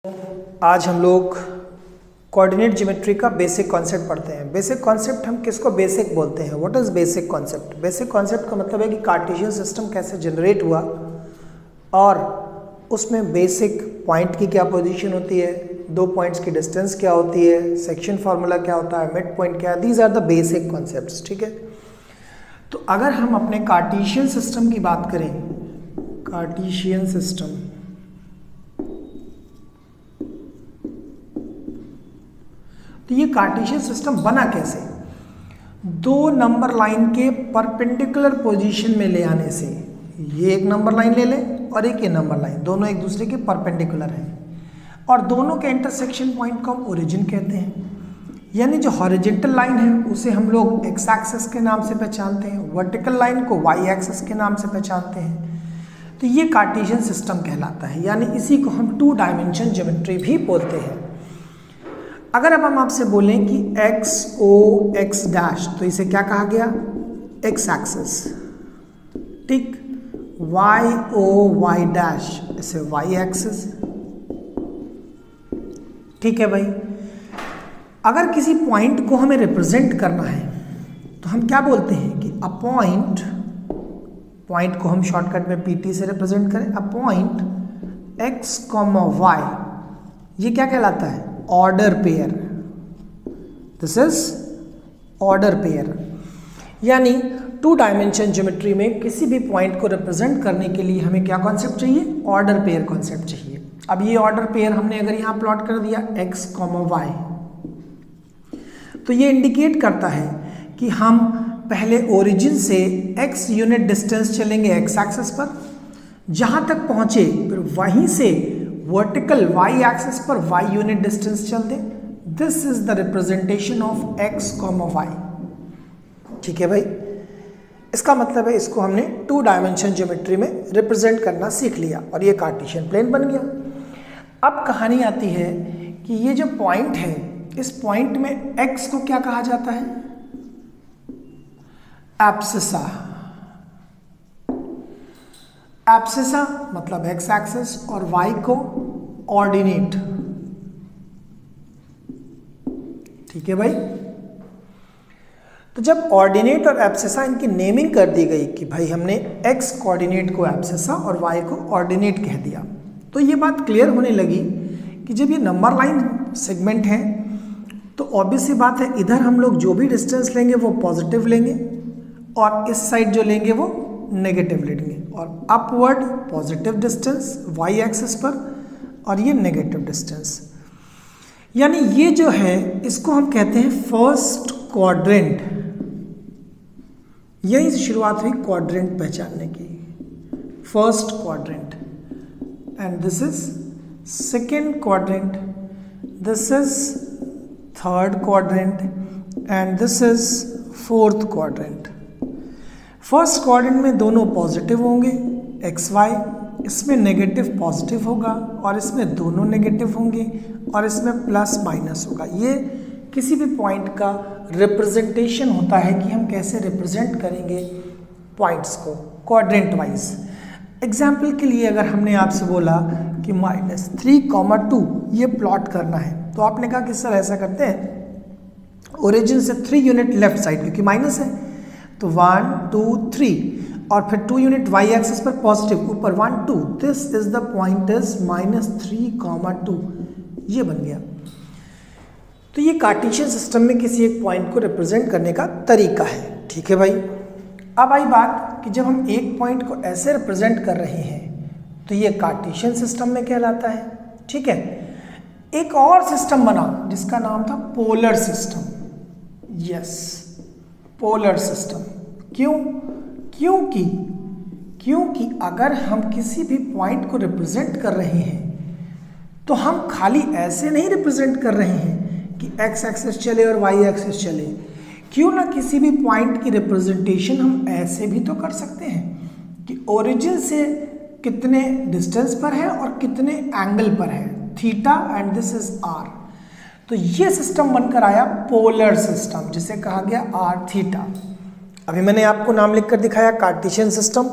आज हम लोग कोऑर्डिनेट ज्योमेट्री का बेसिक कॉन्सेप्ट पढ़ते हैं। बेसिक कॉन्सेप्ट हम किसको बेसिक बोलते हैं? What is basic concept? Basic concept का मतलब है कि कार्टेशियन सिस्टम कैसे जनरेट हुआ और उसमें बेसिक पॉइंट की क्या पोजीशन होती है, दो पॉइंट्स की डिस्टेंस क्या होती है, सेक्शन फार्मूला क्या होता है, मिड पॉइंट क्या है। These are the basic concepts. ठीक है, तो अगर हम अपने कार्टेशियन सिस्टम की बात करें, कार्टेशियन सिस्टम, तो ये कार्टेशियन सिस्टम बना कैसे? दो नंबर लाइन के परपेंडिकुलर पोजीशन में ले आने से। ये एक नंबर लाइन ले लें और एक ये नंबर लाइन, दोनों एक दूसरे के परपेंडिकुलर हैं और दोनों के इंटरसेक्शन पॉइंट को हम ओरिजिन कहते हैं। यानी जो हॉरिजॉन्टल लाइन है उसे हम लोग एक्स एक्सिस के नाम से पहचानते हैं, वर्टिकल लाइन को वाई एक्सिस के नाम से पहचानते हैं। तो ये कार्टेशियन सिस्टम कहलाता है, यानी इसी को हम टू डायमेंशन ज्योमेट्री भी बोलते हैं। अगर अब हम आपसे बोलें कि एक्स ओ एक्स डैश, तो इसे क्या कहा गया? X axis. ठीक, वाई ओ वाई डैश, इसे वाई एक्सिस। ठीक है भाई, अगर किसी पॉइंट को हमें रिप्रेजेंट करना है तो हम क्या बोलते हैं कि अ पॉइंट, पॉइंट को हम शॉर्टकट में पीटी से रिप्रेजेंट करें, a point x comma y, ये क्या कहलाता है? Order pair. This is order pair. यानी टू डायमेंशन ज्योमेट्री में किसी भी पॉइंट को रिप्रेजेंट करने के लिए हमें क्या कॉन्सेप्ट चाहिए? ऑर्डर पेयर कॉन्सेप्ट चाहिए। अब ये ऑर्डर पेयर हमने अगर यहां प्लॉट कर दिया एक्स कॉमा वाई, तो ये इंडिकेट करता है कि हम पहले ओरिजिन से x यूनिट डिस्टेंस चलेंगे एक्स एक्सिस पर, जहां तक पहुंचे फिर वहीं से वर्टिकल y एक्सिस पर y यूनिट डिस्टेंस चल दें। This is the representation of x comma y. ठीक है भाई, इसका मतलब है इसको हमने टू डायमेंशन ज्योमेट्री में रिप्रेजेंट करना सीख लिया और ये कार्टेशियन प्लेन बन गया। अब कहानी आती है कि ये जो पॉइंट है, इस पॉइंट में x को क्या कहा जाता है? एब्सिसा। एब्सिसा मतलब एक्स एक्सिस और वाई को ऑर्डिनेट। ठीक है भाई, तो जब ऑर्डिनेट और एब्सिसा इनकी नेमिंग कर दी गई कि भाई हमने एक्स कोऑर्डिनेट को एब्सिसा और वाई को ऑर्डिनेट कह दिया, तो ये बात क्लियर होने लगी कि जब ये नंबर लाइन सेगमेंट है तो ऑब्वियस सी बात है, इधर हम लोग जो भी डिस्टेंस लेंगे वो पॉजिटिव लेंगे और इस साइड जो लेंगे वो नेगेटिव लेंगे, और upward positive distance y axis पर और ये नेगेटिव डिस्टेंस। यानी ये जो है इसको हम कहते हैं फर्स्ट क्वाड्रेंट। यहीं से शुरुआत हुई क्वाड्रेंट पहचानने की, first quadrant. And this is second quadrant, this is third quadrant and this is fourth quadrant. First quadrant में दोनों पॉजिटिव होंगे एक्स वाई, इसमें नेगेटिव पॉजिटिव होगा और इसमें दोनों नेगेटिव होंगे और इसमें प्लस माइनस होगा। ये किसी भी पॉइंट का रिप्रेजेंटेशन होता है कि हम कैसे रिप्रेजेंट करेंगे पॉइंट्स को क्वाड्रेंट वाइज। एग्जाम्पल के लिए अगर हमने आपसे बोला कि -3,2 ये प्लॉट करना है, तो आपने कहा कि सर ऐसा करते हैं ओरिजिन से 3 यूनिट लेफ्ट साइड, क्योंकि माइनस है तो 1 2 3 और फिर 2 यूनिट वाई एक्सिस पर पॉजिटिव ऊपर 1 2, this is the point is -3,2, ये बन गया। तो ये कार्टेशियन सिस्टम में किसी एक पॉइंट को रिप्रेजेंट करने का तरीका है। ठीक है भाई, अब आई बात कि जब हम एक पॉइंट को ऐसे रिप्रेजेंट कर रहे हैं तो ये कार्टेशियन सिस्टम में कहलाता है। ठीक है, एक और सिस्टम बना जिसका नाम था polar system. Yes, polar system. क्यों? क्योंकि अगर हम किसी भी पॉइंट को रिप्रेजेंट कर रहे हैं तो हम खाली ऐसे नहीं रिप्रेजेंट कर रहे हैं कि एक्स एक्सिस चले और वाई एक्सिस चले। क्यों ना किसी भी पॉइंट की रिप्रेजेंटेशन हम ऐसे भी तो कर सकते हैं कि ओरिजिन से कितने डिस्टेंस पर है और कितने एंगल पर है, theta and this is r. तो ये सिस्टम बनकर आया पोलर सिस्टम, जिसे कहा गया आर थीटा। अभी मैंने आपको नाम लिखकर दिखाया कार्टेशियन सिस्टम।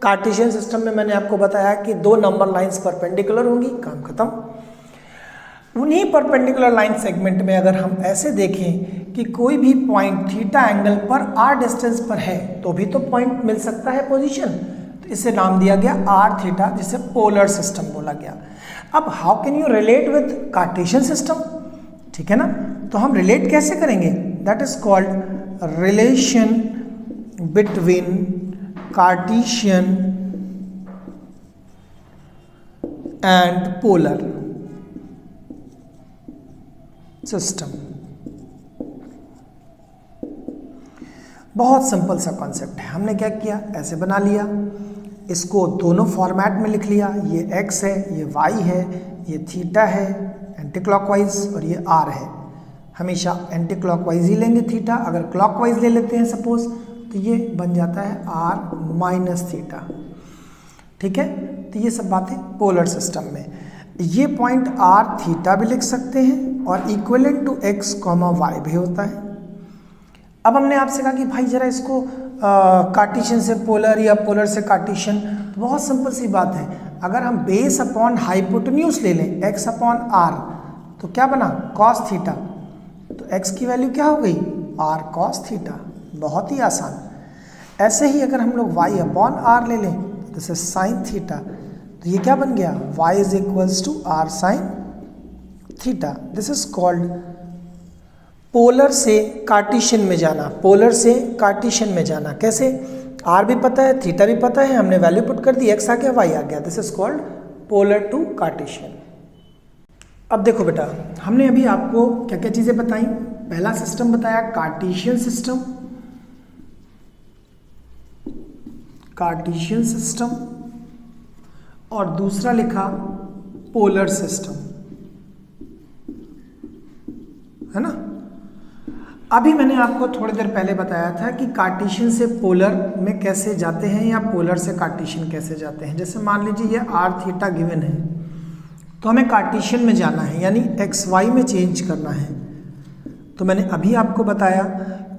कार्टेशियन सिस्टम में मैंने आपको बताया कि दो नंबर लाइंस परपेंडिकुलर होंगी, काम खत्म। उन्हीं परपेंडिकुलर लाइन सेगमेंट में अगर हम ऐसे देखें कि कोई भी पॉइंट थीटा एंगल पर आर डिस्टेंस पर है तो भी तो पॉइंट मिल सकता है पोजीशन, तो इसे नाम दिया गया आर थीटा, जिसे पोलर सिस्टम बोला गया। अब how can you relate with Cartesian system, ठीक है ना, तो हम रिलेट कैसे करेंगे, that is called relation between Cartesian and polar system. बहुत सिंपल सा कॉन्सेप्ट है। हमने क्या किया, ऐसे बना लिया, इसको दोनों फॉर्मेट में लिख लिया, ये x है, ये y है, ये थीटा है एंटी क्लॉकवाइज और ये r है। हमेशा एंटी क्लॉकवाइज ही लेंगे थीटा, अगर क्लॉकवाइज ले लेते हैं सपोज तो ये बन जाता है r माइनस थीटा, ठीक है। तो ये सब बातें पोलर सिस्टम में। ये पॉइंट r थीटा भी लिख सकते हैं और इक्विवेलेंट टू x, y भी होता है। अब हमने आपसे कहा कि भाई जरा इसको कार्टेशियन से पोलर या पोलर से कार्टेशियन, तो बहुत सिंपल सी बात है, अगर हम बेस अपॉन हाइपोटेन्यूज ले लें x अपॉन r तो क्या बना cos थीटा, तो x की वैल्यू क्या हो गई r cos थीटा, बहुत ही आसान। ऐसे ही अगर हम लोग y अपॉन r ले लें तो दिस इज साइन थीटा, तो ये क्या बन गया y is equals to r sine theta. This is called polar से कार्टेशियन में जाना, पोलर से कार्टेशियन में जाना। कैसे, r भी पता है, थीटा भी पता है, हमने वैल्यू पुट कर दी, x आ गया, y आ गया, this is called polar to Cartesian. अब देखो बेटा, हमने अभी आपको क्या क्या चीजें बताई। पहला सिस्टम बताया कार्टेशियन सिस्टम, कार्टेशियन सिस्टम, और दूसरा लिखा पोलर सिस्टम, है ना। अभी मैंने आपको थोड़ी देर पहले बताया था कि कार्टेशियन से पोलर में कैसे जाते हैं या पोलर से कार्टेशियन कैसे जाते हैं। जैसे मान लीजिए ये r थीटा गिवन है, तो हमें कार्टेशियन में जाना है, यानी एक्स वाई में चेंज करना है। तो मैंने अभी आपको बताया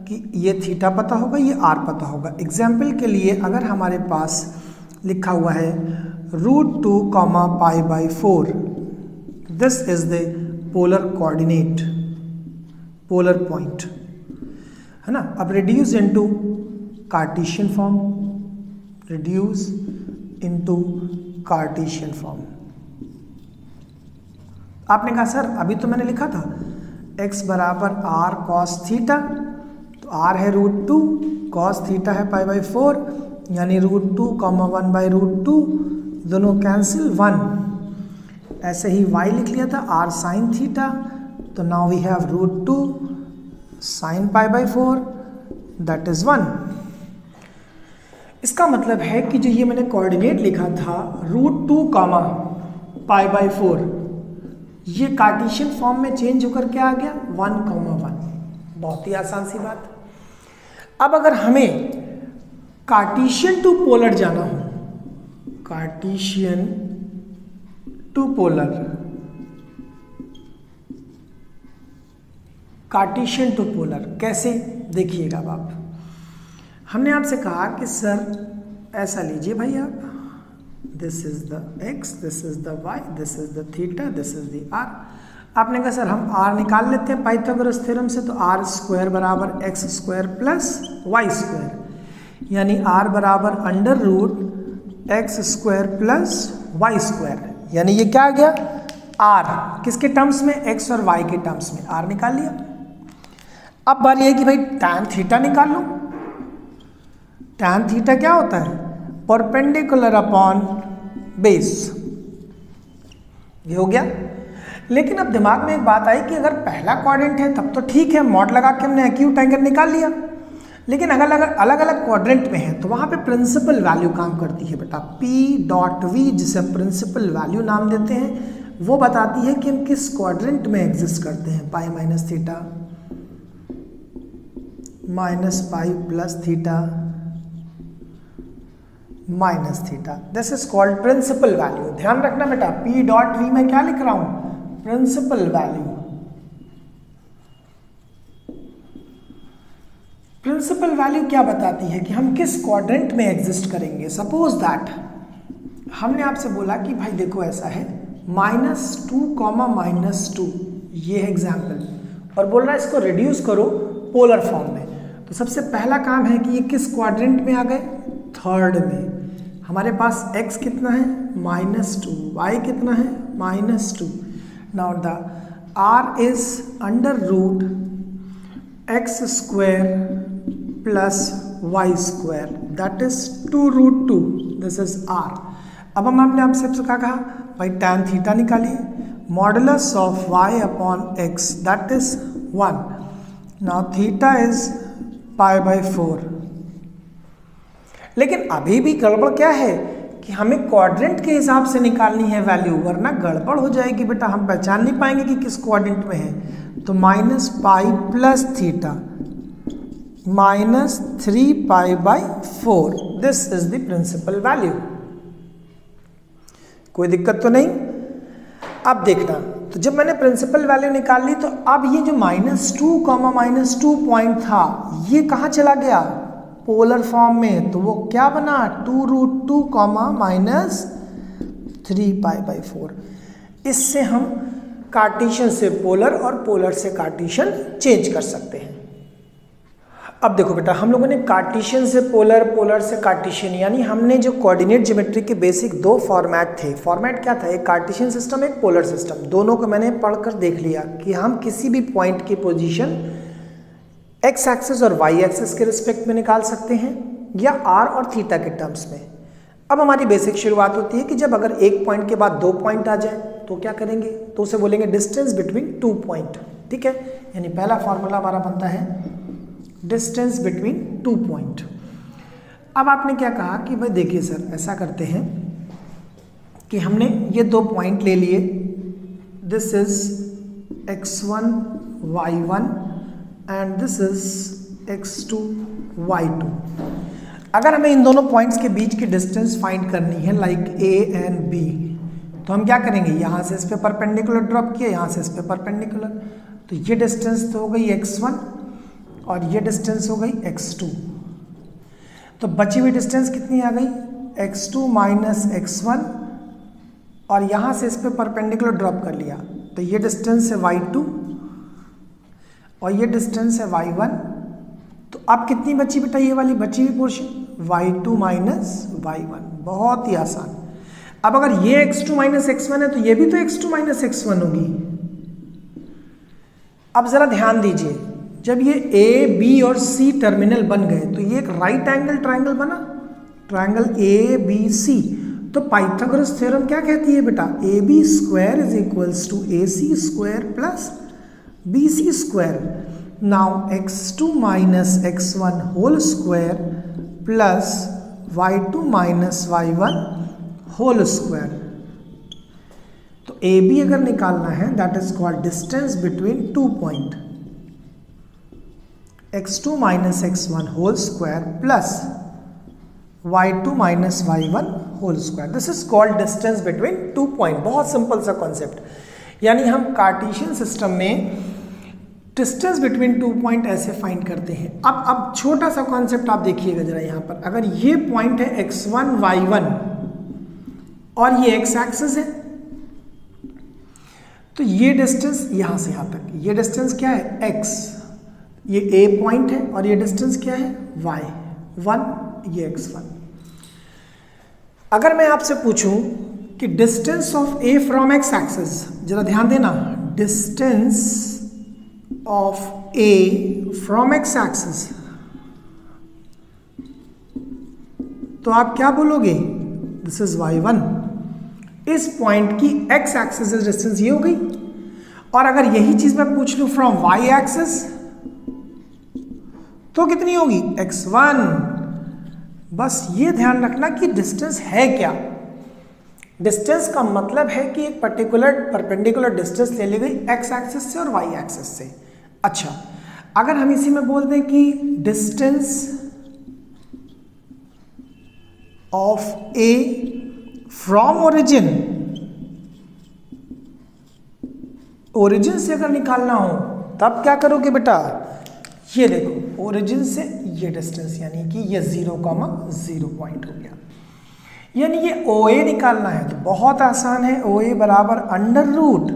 कि ये थीटा पता होगा, ये r पता होगा। एग्जाम्पल के लिए अगर हमारे पास लिखा हुआ है √2, π/4, this is the polar coordinate, polar point, है ना। अब reduce into Cartesian form, reduce into Cartesian form. आपने कहा सर अभी तो मैंने लिखा था x बराबर r cos थीटा, तो r है √2, cos थीटा है π/4, यानी √2, 1/√2, दोनों कैंसिल 1। ऐसे ही y लिख लिया था r sin थीटा, तो now we have √2 sin π/4, that is 1। इसका मतलब है कि जो ये मैंने कोऑर्डिनेट लिखा था √2, π/4, ये कार्टेशियन फॉर्म में चेंज होकर क्या आ गया 1, 1। बहुत ही आसान सी बात। अब अगर हमें कार्टेशियन टू पोलर जाना हो, Cartesian to polar, Cartesian to polar कैसे, देखिएगा अब आप। हमने आपसे कहा कि सर ऐसा लीजिए भाई आप, this is the x, this is the y, this is the theta, this is the r। आपने कहा सर हम r निकाल लेते हैं पाइथागोरस थ्योरम से, तो r स्क्वायर बराबर x² प्लस y², यानी r बराबर √x² प्लस y², यानी ये क्या आ गया r किसके टर्म्स में, x और y के टर्म्स में, r निकाल लिया। अब बात यह है कि भाई tan थीटा निकाल लो। tan थीटा क्या होता है, परपेंडिकुलर अपॉन बेस, ये हो गया। लेकिन अब दिमाग में एक बात आई कि अगर पहला क्वाड्रेंट है तब तो ठीक है, मॉड लगा के हमने एक्यूट एंगल निकाल लिया, लेकिन अगर अलग अलग क्वाड्रेंट में है तो वहां पे प्रिंसिपल वैल्यू काम करती है बेटा। P.V, जिसे हम प्रिंसिपल वैल्यू नाम देते हैं, वो बताती है कि हम किस क्वाड्रेंट में एग्जिस्ट करते हैं। Pi minus theta minus pi plus theta minus theta, this is called principal value. ध्यान रखना बेटा, P.V में क्या लिख रहा हूं, प्रिंसिपल वैल्यू। प्रिंसिपल वैल्यू क्या बताती है कि हम किस क्वाड्रेंट में एग्जिस्ट करेंगे। सपोज दैट हमने आपसे बोला कि भाई देखो ऐसा है, -2, -2, ये है एग्जाम्पल, और बोल रहा है इसको रिड्यूस करो पोलर फॉर्म में। तो सबसे पहला काम है कि ये किस क्वाड्रेंट में आ गए, थर्ड में। हमारे पास x कितना है -2, y कितना है -2। Now the r is √x² plus y² that is 2√2, this is r। अब हम आपने आपसे क्या कहा भाई, tan थीटा निकालिए, modulus of y upon x that is 1। Now theta is π/4। लेकिन अभी भी गड़बड़ क्या है कि हमें क्वाड्रेंट के हिसाब से निकालनी है वैल्यू, वरना गड़बड़ हो जाएगी बेटा, हम पहचान नहीं पाएंगे कि किस क्वाड्रेंट में है। तो -π plus theta -3π/4, this is the principal value. कोई दिक्कत तो नहीं। अब देखना, तो जब मैंने प्रिंसिपल वैल्यू निकाल ली, तो अब ये जो -2, -2 पॉइंट था, ये कहाँ चला गया, पोलर फॉर्म में। तो वो क्या बना, 2√2, -3π/4। इससे हम कार्टेशियन से पोलर और पोलर से कार्टेशियन चेंज कर सकते हैं। अब देखो बेटा, हम लोगों ने कार्टेशियन से पोलर, पोलर से कार्टेशियन, यानी हमने जो कोऑर्डिनेट ज्योमेट्री के बेसिक 2 फॉर्मेट थे। फॉर्मेट क्या था, एक कार्टेशियन सिस्टम, एक पोलर सिस्टम। दोनों को मैंने पढ़कर देख लिया कि हम किसी भी पॉइंट की पोजीशन x एक्सिस और y एक्सिस के रिस्पेक्ट में निकाल सकते हैं, या r और थीटा के टर्म्स में। अब हमारी बेसिक शुरुआत होती है कि जब अगर एक पॉइंट के बाद 2 पॉइंट आ जाए तो क्या करेंगे, तो उसे बोलेंगे डिस्टेंस बिटवीन 2 पॉइंट। ठीक है, यानी पहला फॉर्मूला हमारा बनता है डिस्टेंस बिटवीन 2 पॉइंट। अब आपने क्या कहा कि भाई देखिए सर, ऐसा करते हैं कि हमने ये 2 पॉइंट ले लिए, this is x1 y1 and this is x2 y2। अगर हमें इन दोनों पॉइंट्स के बीच की डिस्टेंस फाइंड करनी है, लाइक a एंड b, तो हम क्या करेंगे, यहाँ से इस पे परपेंडिकुलर ड्रॉप किया, यहाँ से इस पे परपेंडिकुलर, तो ये डिस्टेंस तो हो गई x1 और ये डिस्टेंस हो गई x2। तो बची हुई डिस्टेंस कितनी आ गई, x2 माइनस x1, और यहाँ से इस पे परपेंडिकुलर ड्रॉप कर लिया, तो ये डिस्टेंस है y2 और ये डिस्टेंस है y1। तो अब कितनी बची बेटा, ये वाली बची हुई पोर्शन y2 माइनस y1, बहुत ही आसान। अब अगर ये x2 माइनस x1 है तो ये भी तो x2 माइनस x1 होगी। अब जरा ध्यान दीजिए, जब ये A, B और C टर्मिनल बन गए तो ये एक राइट एंगल ट्राइंगल बना, ट्राइंगल ABC। तो पाइथागोरस थ्योरम क्या कहती है बेटा, AB² is equals to AC² plus BC²। Now x2 minus x1 whole square plus y2 minus y1 whole square. तो AB अगर निकालना है, that is called distance between 2 point, x2 minus x1 whole square plus y2 minus y1 whole square. This is called distance between 2 point. बहुत simple सा concept, यानी हम Cartesian system में distance between 2 point ऐसे find करते हैं। अब छोटा सा कॉन्सेप्ट आप देखिएगा जरा यहाँ पर, अगर ये पॉइंट है x1 y1 और ये x एक्सिस है, तो ये डिस्टेंस यहाँ से यहाँ तक, ये डिस्टेंस क्या है x, ये A पॉइंट है, और ये डिस्टेंस क्या है y1, ये x1। अगर मैं आपसे पूछूं कि distance of A from x axis, जरा ध्यान देना, distance of A from x axis, तो आप क्या बोलोगे, दिस इज y1। इस पॉइंट की x एक्सिस डिस्टेंस ये हो गई। और अगर यही चीज मैं पूछ लूं फ्रॉम y एक्सिस, तो कितनी होगी, x1। बस ये ध्यान रखना कि डिस्टेंस है क्या। डिस्टेंस का मतलब है कि एक पर्टिकुलर परपेंडिकुलर डिस्टेंस ले ली गई x एक्सिस से और y एक्सिस से। अच्छा, अगर हम इसी में बोल दें कि distance of A from origin, origin से अगर निकालना हो तब क्या करोगे बेटा, ये देखो ओरिजिन से ये डिस्टेंस, यानी कि ये 0,0 पॉइंट हो गया। यानी ये OA निकालना है तो बहुत आसान है। OA बराबर under root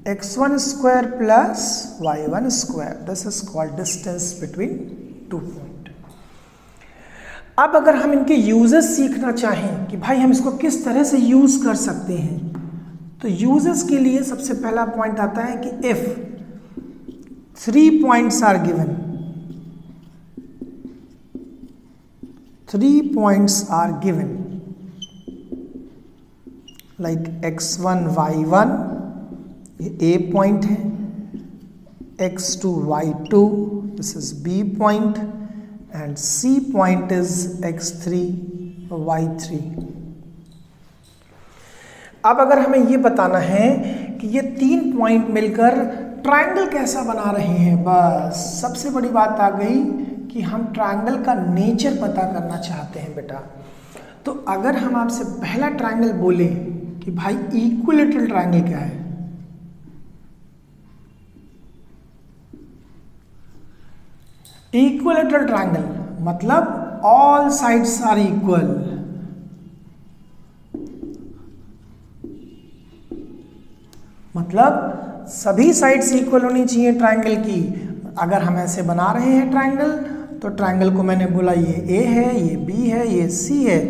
x1 square plus y1 square, this is called distance between two point. अब अगर हम इनके यूजेस सीखना चाहें कि भाई हम इसको किस तरह से यूज कर सकते हैं, तो यूजेस के लिए सबसे पहला पॉइंट आता है कि if 3 points are given, 3 points are given like x1 y1, ये A पॉइंट है, x2 y2, this is B point, and C point is x3 y3। अब अगर हमें ये बताना है कि ये 3 पॉइंट मिलकर ट्रायंगल कैसा बना रहे हैं, बस सबसे बड़ी बात आ गई कि हम ट्रायंगल का नेचर पता करना चाहते हैं बेटा। तो अगर हम आपसे पहला ट्रायंगल बोले कि भाई इक्विलैटरल ट्रायंगल क्या है, इक्विलैटरल ट्रायंगल मतलब ऑल साइड्स आर इक्वल, मतलब सभी साइड्स इक्वल होनी चाहिए ट्रायंगल की। अगर हम ऐसे बना रहे हैं ट्रायंगल, तो ट्रायंगल को मैंने बोला ये A है, ये B है, ये C है,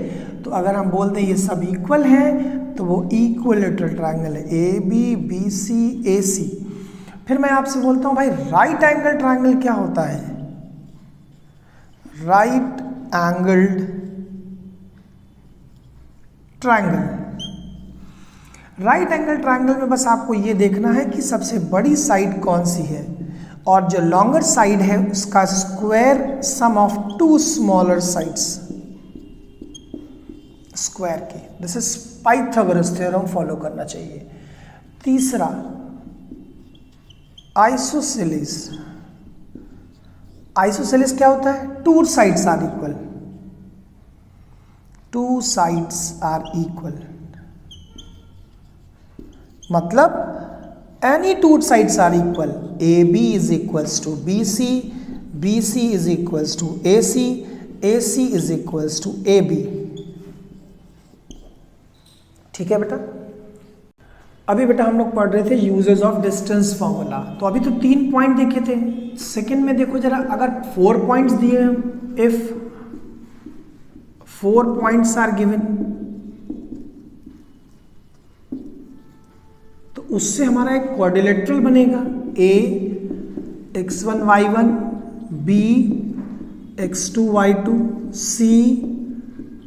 तो अगर हम बोलते हैं ये सब इक्वल हैं तो वो इक्विलैटरल ट्रायंगल है, AB BC AC। फिर मैं आपसे बोलता हूँ भाई राइट एंगल ट्रायंगल क्या होता है, right angled triangle. Right angle triangle में बस आपको ये देखना है कि सबसे बड़ी साइड कौन सी है और जो लॉन्गर साइड है उसका square sum of 2 smaller sides square की, this is Pythagoras theorem follow करना चाहिए। तीसरा आइसोसेलेस। आइसोसेलेस क्या होता है, 2 sides are equal, 2 sides are equal मतलब any 2 sides are equal, AB is equals to BC, BC is equals to AC, AC is equals to AB। ठीक है बेटा। अभी बेटा हम लोग पढ़ रहे थे यूजेस ऑफ डिस्टेंस फॉर्मूला, तो अभी तो 3 पॉइंट देखे थे। सेकंड में देखो जरा, अगर 4 पॉइंट्स दिए हैं, इफ 4 पॉइंट्स आर गिवन, तो उससे हमारा एक क्वाड्रिलेटरल बनेगा, A x1 y1, B x2 y2, C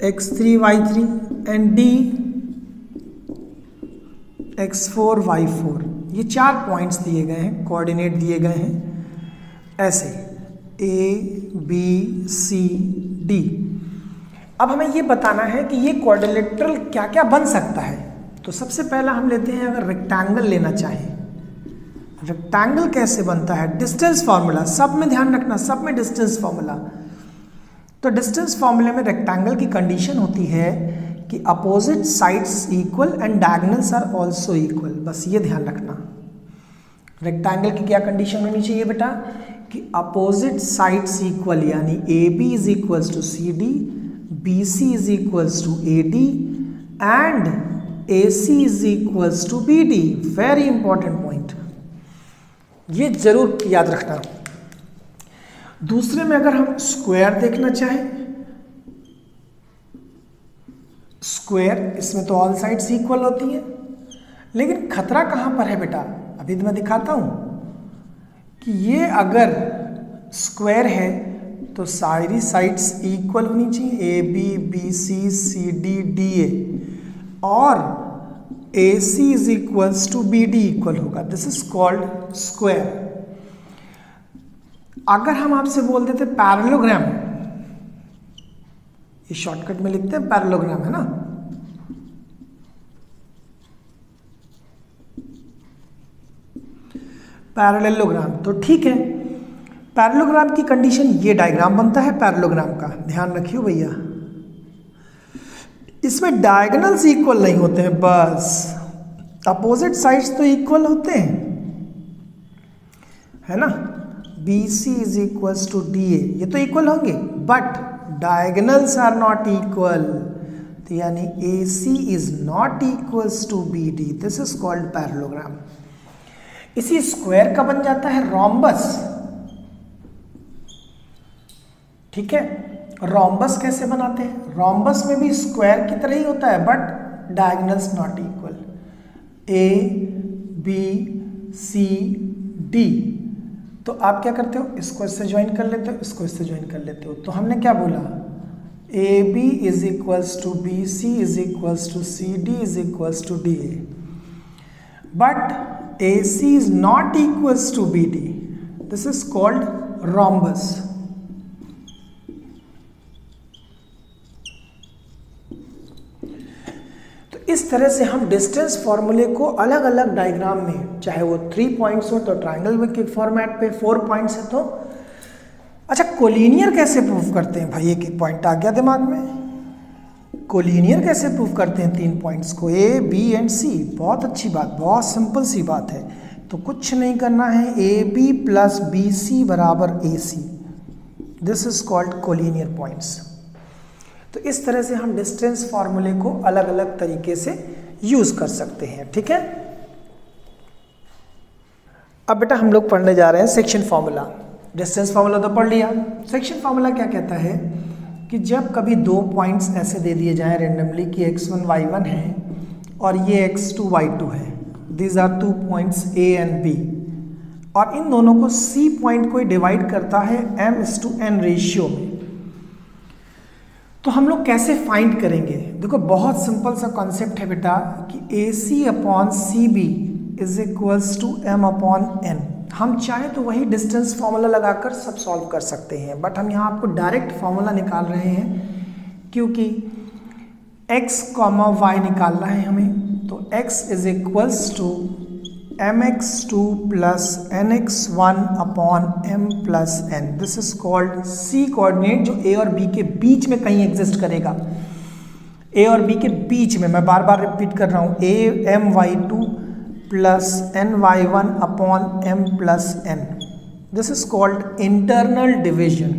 x3 y3 and D x4 y4। ये 4 पॉइंट्स दिए गए हैं, कोऑर्डिनेट दिए गए हैं ऐसे A B C D। अब हमें ये बताना है कि ये क्वाड्रिलेटरल क्या क्या बन सकता है। तो सबसे पहला हम लेते हैं, अगर रेक्टेंगल लेना चाहें, रेक्टेंगल कैसे बनता है, डिस्टेंस फॉर्मूला, सब में ध्यान रखना, सब में डिस्टेंस फॉर्मूला। तो डिस्टेंस फॉर्मूले में रेक्टेंगल की कंडीशन होती है कि opposite sides equal and diagonals are also equal, बस ये ध्यान रखना। रेक्टेंगल की क्या कंडीशन होनी चाहिए बेटा, कि अपोजिट साइड्स इक्वल, यानी AB is equals to CD, BC is equals to AD and AC is equals to BD। Very important point, ये जरूर याद रखना। दूसरे में अगर हम स्क्वायर देखना चाहें, स्क्वायर, इसमें तो ऑल साइड्स इक्वल होती हैं, लेकिन खतरा कहां पर है बेटा, अभी तो मैं दिखाता हूं कि ये अगर स्क्वायर है तो सारी साइड्स इक्वल होनी चाहिए, AB BC CD DA, और AC is equals to BD equal होगा, दिस इज कॉल्ड स्क्वायर। अगर हम आपसे बोल देते पैरेललोग्राम, ये शॉर्टकट में लिखते हैं पैरेललोग्राम, है ना, पैरेललोग्राम, तो ठीक है। पैरेललोग्राम की कंडीशन, ये डायग्राम बनता है पैरेललोग्राम का, ध्यान रखियो भैया, इसमें डायगोनल्स इक्वल नहीं होते हैं, बस अपोजिट साइड्स तो इक्वल होते हैं, है ना। BC is equals to DA, ये तो इक्वल होंगे, but diagonals are not equal. यानी AC is not equals to BD, this is called parallelogram. इसी स्क्वायर का बन जाता है रोम्बस। ठीक है, रोम्बस कैसे बनाते हैं? रोम्बस में भी स्क्वायर की तरह ही होता है but diagonals not equal. ABCD, तो आप क्या करते हो, इसको इससे ज्वाइन कर लेते हो, इसको इससे ज्वाइन कर लेते हो। तो हमने क्या बोला, AB is equals to BC is equals to CD is equals to DA, but AC is not equals to BD, this is called rhombus. इस तरह से हम डिस्टेंस फॉर्मूले को अलग अलग डायग्राम में, चाहे वो 3 पॉइंट्स हो तो ट्रायंगल के फॉर्मेट पे, 4 पॉइंट्स है तो। अच्छा, कोलिनियर कैसे प्रूव करते हैं भाई? एक पॉइंट आ गया दिमाग में, कोलिनियर कैसे प्रूव करते हैं 3 पॉइंट्स को, A, B एंड C? बहुत अच्छी बात, बहुत सिंपल सी बात है। तो कुछ नहीं करना है, AB प्लस BC बराबर AC, this is called collinear points. तो इस तरह से हम डिस्टेंस फॉर्मूले को अलग अलग तरीके से यूज कर सकते हैं। ठीक है, अब बेटा हम लोग पढ़ने जा रहे हैं सेक्शन फॉर्मूला। डिस्टेंस फॉर्मूला तो पढ़ लिया, सेक्शन फॉर्मूला क्या कहता है कि जब कभी 2 पॉइंट्स ऐसे दे दिए जाएं रेंडमली कि x1 y1 है और ये x2 y2 है, these are 2 points A and B, और इन दोनों को C पॉइंट को डिवाइड करता है m/n रेशियो में, तो हम लोग कैसे फाइंड करेंगे? देखो बहुत सिंपल सा कॉन्सेप्ट है बेटा कि AC upon CB is equals to m upon n। हम चाहे तो वही डिस्टेंस फॉर्मूला लगाकर सब सॉल्व कर सकते हैं, बट हम यहाँ आपको डायरेक्ट फॉर्मूला निकाल रहे हैं क्योंकि x, y निकालना है हमें। तो x is equals to mx2 plus nx1 upon m plus n, this is called C coordinate, जो A और B के बीच में कहीं एग्जिस्ट करेगा। A और B के बीच में, मैं बार बार रिपीट कर रहा हूँ, my2 plus ny1 upon m plus n, this is called internal division.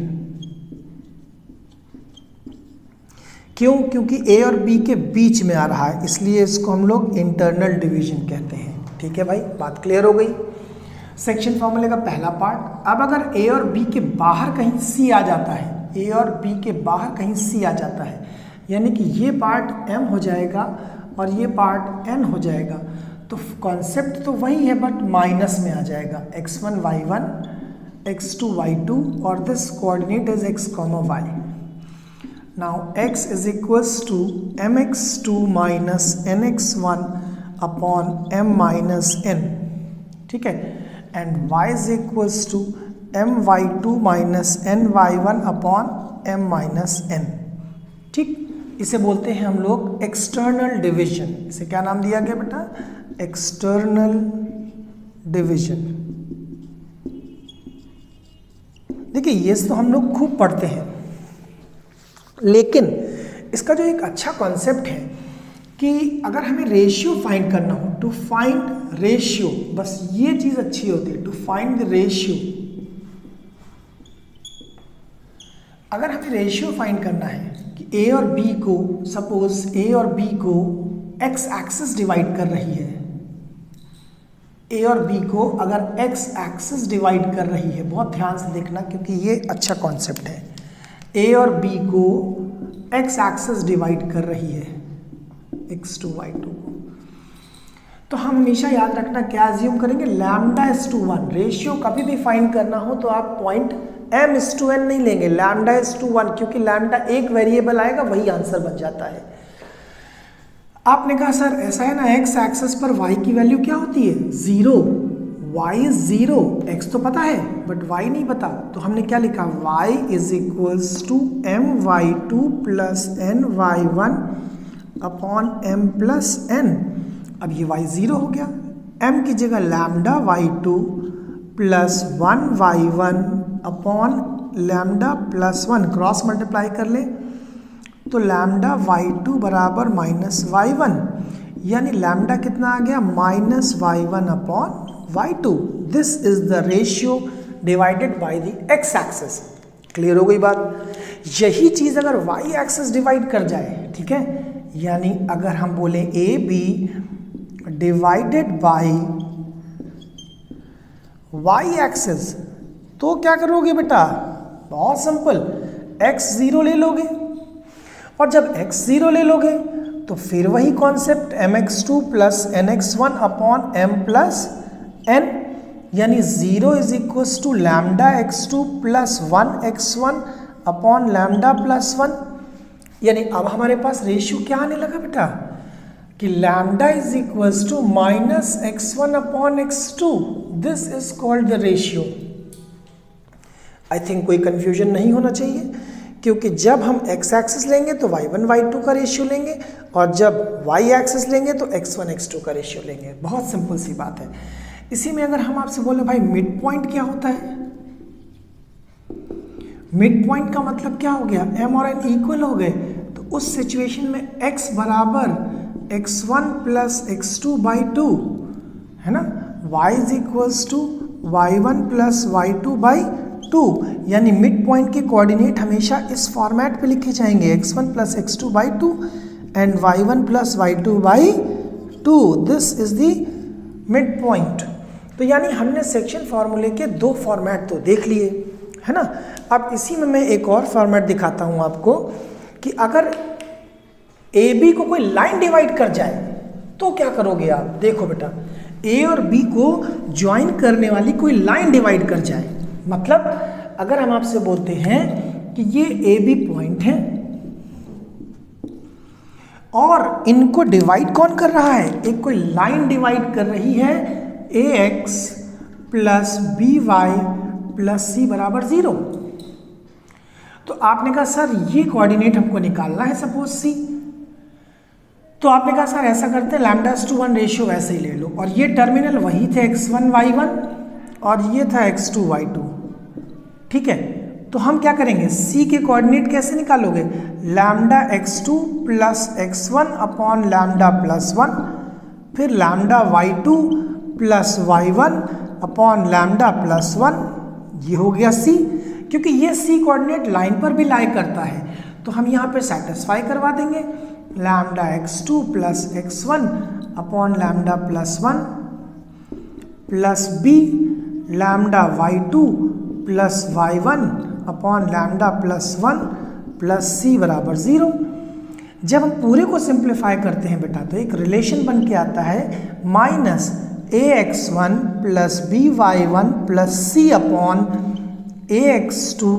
क्यों? क्योंकि A और B के बीच में आ रहा है, इसलिए इसको हम लोग इंटरनल डिवीजन कहते हैं। ठीक है भाई, बात क्लियर हो गई। सेक्शन फॉर्मूले का पहला पार्ट। अब अगर A और B के बाहर कहीं C आ जाता है, A और B के बाहर कहीं C आ जाता है, यानी कि ये पार्ट M हो जाएगा और ये पार्ट N हो जाएगा, तो कॉन्सेप्ट तो वही है बट माइनस में आ जाएगा। x1 y1, x2 y2 और this coordinate is x, y। Now x is equals to mx2 minus nx1 upon m minus n, ठीक है, and y is equals to my2 minus ny1 upon m minus n। ठीक, इसे बोलते हैं हम लोग external division. इसे क्या नाम दिया गया बेटा? External division. देखिए ये तो हम लोग खूब पढ़ते हैं, लेकिन इसका जो एक अच्छा कॉन्सेप्ट है कि अगर हमें रेशियो फाइंड करना हो, टू फाइंड रेशियो, बस ये चीज अच्छी होती है, टू फाइंड द रेशियो। अगर हमें रेशियो फाइंड करना है कि A और B को, सपोज A और B को x एक्सिस डिवाइड कर रही है, A और B को अगर x एक्सिस डिवाइड कर रही है, बहुत ध्यान से देखना क्योंकि ये अच्छा कॉन्सेप्ट है। A और B को x एक्सिस डिवाइड कर रही है, x2 y2 को, तो हम हमेशा याद रखना क्या अज्यूम करेंगे, लैम्डा इज टू 1। रेशियो कभी भी फाइंड करना हो तो आप point m is to n नहीं लेंगे, लैम्डा इज टू 1, क्योंकि लैम्डा एक वेरिएबल आएगा वही आंसर बन जाता है। आपने कहा सर ऐसा है ना, x एक्सिस पर y की वैल्यू क्या होती है? 0, y इज 0, x तो पता है बट y नहीं पता, तो हमने क्या लिखा, y is equals to my2 plus ny1 upon m plus n। अब ये y 0 हो गया, m की जगह lambda y2 plus 1 y1 upon lambda plus 1, cross multiply कर ले तो लैम्डा y2 बराबर माइनस y1, यानी लैम्डा कितना आ गया, minus y1 upon y2। This is the ratio divided by the x axis. Clear हो गई बात? यही चीज अगर y एक्सिस डिवाइड कर जाए, ठीक है, यानी अगर हम बोले A B divided by y axis, तो क्या करोगे बेटा? बहुत सिंपल, x0 ले लोगे, और जब x0 ले लोगे तो फिर वही concept mx2 plus nx1 upon m plus n, यानी 0 is equals to lambda x2 plus 1x1 upon lambda plus 1। यानी अब हमारे पास रेशियो क्या आने लगा बेटा कि lambda is equals to minus x1 upon x2। This is called the ratio. I think कोई कंफ्यूजन नहीं होना चाहिए, क्योंकि जब हम x एक्सिस लेंगे तो y1 y2 का रेशियो लेंगे, और जब y एक्सिस लेंगे तो x1 x2 का रेशियो लेंगे। बहुत सिंपल सी बात है। इसी में अगर हम आपसे बोले भाई मिड पॉइंट क्या होता है, मिड पॉइंट का मतलब क्या हो गया? m और n इक्वल हो गए, तो उस सिचुएशन में x बराबर x1 प्लस x2 बाई 2 है ना, y is equals to y1 plus y2 by 2, यानी मिड पॉइंट के कोऑर्डिनेट हमेशा इस फॉर्मेट पे लिखे जाएंगे, x1 plus x2 by 2 and y1 plus y2 by 2। This is the mid point. तो यानी हमने सेक्शन फॉर्मूले के दो फॉर्मेट तो देख लिए, है ना। अब इसी में मैं एक और फॉर्मेट दिखाता हूं आपको कि अगर ए बी को कोई लाइन डिवाइड कर जाए तो क्या करोगे आप? देखो बेटा, ए और बी को ज्वाइन करने वाली कोई लाइन डिवाइड कर जाए, मतलब अगर हम आपसे बोलते हैं कि ये ए बी पॉइंट है और इनको डिवाइड कौन कर रहा है? एक कोई लाइन डिवाइड कर रही है a x plus b y plus c बराबर 0। तो आपने कहा सर ये कोऑर्डिनेट हमको निकालना है, सपोज सी। तो आपने कहा सर ऐसा करते हैं λ/1 रेशियो वैसे ही ले लो, और ये टर्मिनल वही थे x1 y1 और ये था x2 y2, ठीक है। तो हम क्या करेंगे, c के कोऑर्डिनेट कैसे निकालोगे? λ(x2) plus x1 upon lambda plus 1, फिर λ(y2) plus y1 upon lambda plus 1, ये हो गया c। क्योंकि ये c कोऑर्डिनेट लाइन पर भी लाई करता है, तो हम यहाँ पे सेटिस्फाई करवा देंगे। λ(x2) plus x1 upon lambda plus 1 plus b λ(y2) plus y1 upon lambda plus 1 plus c बराबर 0। जब हम पूरे को सिंप्लीफाई करते हैं बेटा तो एक रिलेशन बन के आता है minus ax1 plus by1 plus c upon ax2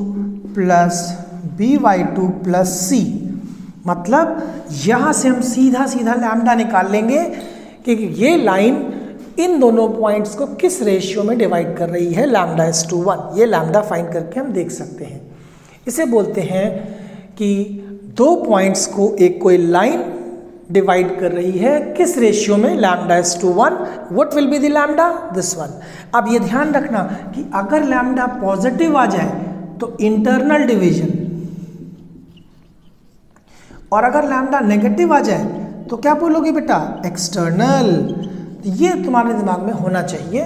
plus by2 plus c। मतलब यहाँ से हम सीधा सीधा लैम्डा निकाल लेंगे कि ये लाइन इन दोनों पॉइंट्स को किस रेशियो में डिवाइड कर रही है, λ(1). ये लैम्डा फाइंड करके हम देख सकते हैं। इसे बोलते हैं कि दो पॉइंट्स को एक कोई लाइन डिवाइड कर रही है किस रेशियो में, λ(1). What will be the lambda? This one. अब ये ध्यान रखना कि अगर लैम्डा पॉजिटिव आ जाए तो इंटरनल डिवीजन, और अगर लैम्डा नेगेटिव आ जाए तो क्या बोलोगे बेटा? एक्सटर्नल। ये तुम्हारे दिमाग में होना चाहिए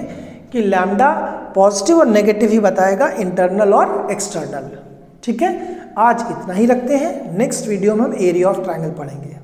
कि लैम्डा पॉजिटिव और नेगेटिव ही बताएगा, इंटरनल और एक्सटर्नल। ठीक है, आज इतना ही रखते हैं। नेक्स्ट वीडियो में हम एरिया ऑफ ट्रायंगल पढ़ेंगे।